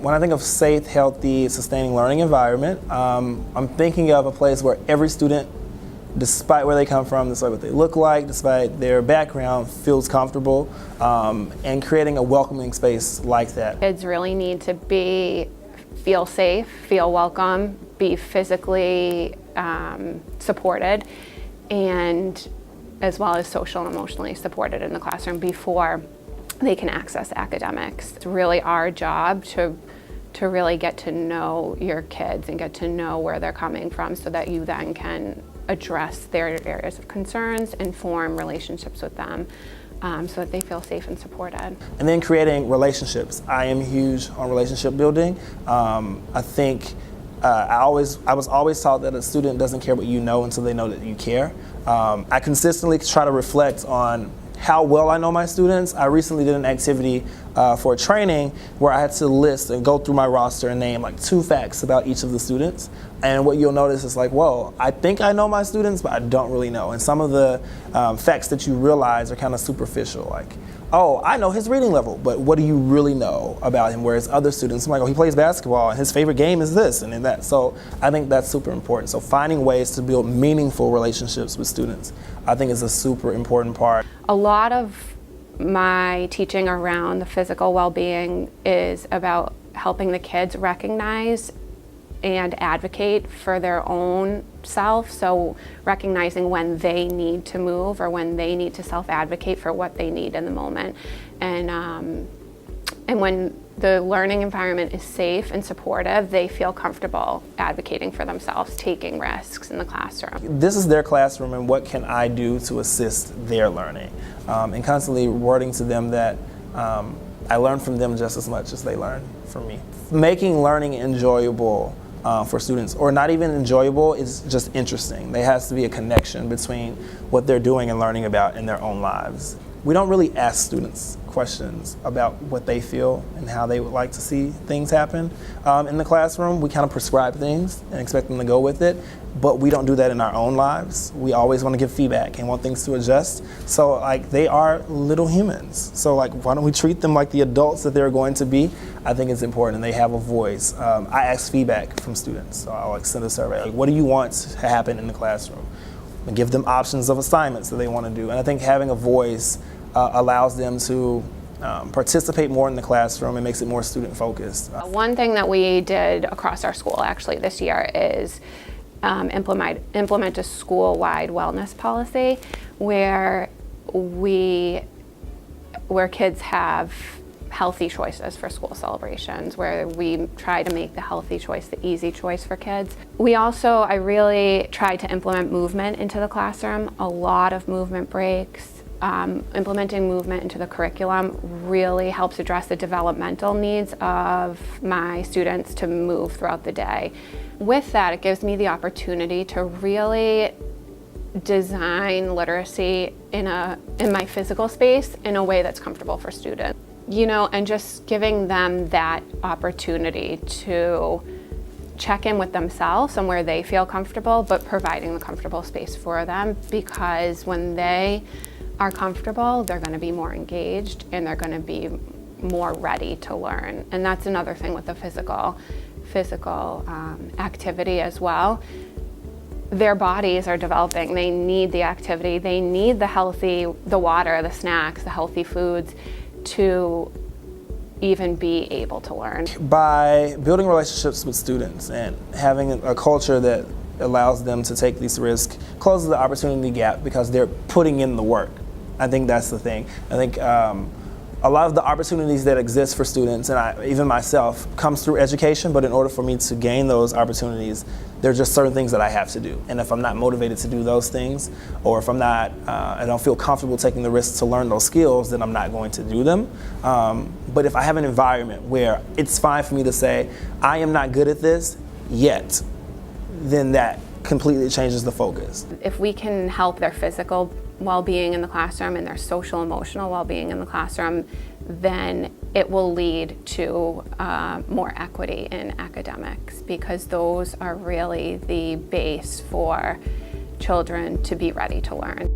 When I think of safe, healthy, sustaining learning environment, I'm thinking of a place where every student, despite where they come from, despite what they look like, despite their background, feels comfortable, and creating a welcoming space like that. Kids really need to feel safe, feel welcome, be physically supported, and as well as social and emotionally supported in the classroom before they can access academics. It's really our job to really get to know your kids and get to know where they're coming from so that you then can address their areas of concerns and form relationships with them so that they feel safe and supported. And then creating relationships. I am huge on relationship building. I think I was always taught that a student doesn't care what you know until they know that you care. I consistently try to reflect on how well I know my students. I recently did an activity for training where I had to list and go through my roster and name like 2 facts about each of the students. And what you'll notice is like, whoa, I think I know my students, but I don't really know. And some of the facts that you realize are kind of superficial, like, oh, I know his reading level, but what do you really know about him? Whereas other students, I'm like, oh, he plays basketball and his favorite game is this and that. So I think that's super important. So finding ways to build meaningful relationships with students, I think is a super important part. A lot of my teaching around the physical well-being is about helping the kids recognize and advocate for their own self, so recognizing when they need to move or when they need to self-advocate for what they need in the moment. And when the learning environment is safe and supportive, they feel comfortable advocating for themselves, taking risks in the classroom. This is their classroom, and what can I do to assist their learning? And constantly wording to them that I learn from them just as much as they learn from me. Making learning enjoyable for students, or not even enjoyable, is just interesting. There has to be a connection between what they're doing and learning about in their own lives. We don't really ask students questions about what they feel and how they would like to see things happen in the classroom. We kind of prescribe things and expect them to go with it, but we don't do that in our own lives. We always want to give feedback and want things to adjust. So like, they are little humans. So like, why don't we treat them like the adults that they're going to be? I think it's important, and they have a voice. I ask feedback from students. So I'll like send a survey, like, what do you want to happen in the classroom? And give them options of assignments that they want to do. And I think having a voice allows them to participate more in the classroom and makes it more student focused. One thing that we did across our school actually this year is implement a school-wide wellness policy where kids have healthy choices for school celebrations, where we try to make the healthy choice the easy choice for kids. I really tried to implement movement into the classroom, a lot of movement breaks. Implementing movement into the curriculum really helps address the developmental needs of my students to move throughout the day. With that, it gives me the opportunity to really design literacy in my physical space in a way that's comfortable for students. And just giving them that opportunity to check in with themselves and where they feel comfortable, but providing the comfortable space for them, because when they are comfortable, they're going to be more engaged and they're going to be more ready to learn. And that's another thing with the physical activity as well. Their bodies are developing. They need the activity. They need the water, the snacks, the healthy foods to even be able to learn. By building relationships with students and having a culture that allows them to take these risks, closes the opportunity gap because they're putting in the work. I think that's the thing. I think a lot of the opportunities that exist for students, and even myself, comes through education, but in order for me to gain those opportunities, there are just certain things that I have to do. And if I'm not motivated to do those things, or if I don't feel comfortable taking the risks to learn those skills, then I'm not going to do them. But if I have an environment where it's fine for me to say, I am not good at this yet, then that completely changes the focus. If we can help their physical well-being in the classroom and their social emotional well-being in the classroom, then it will lead to more equity in academics, because those are really the base for children to be ready to learn.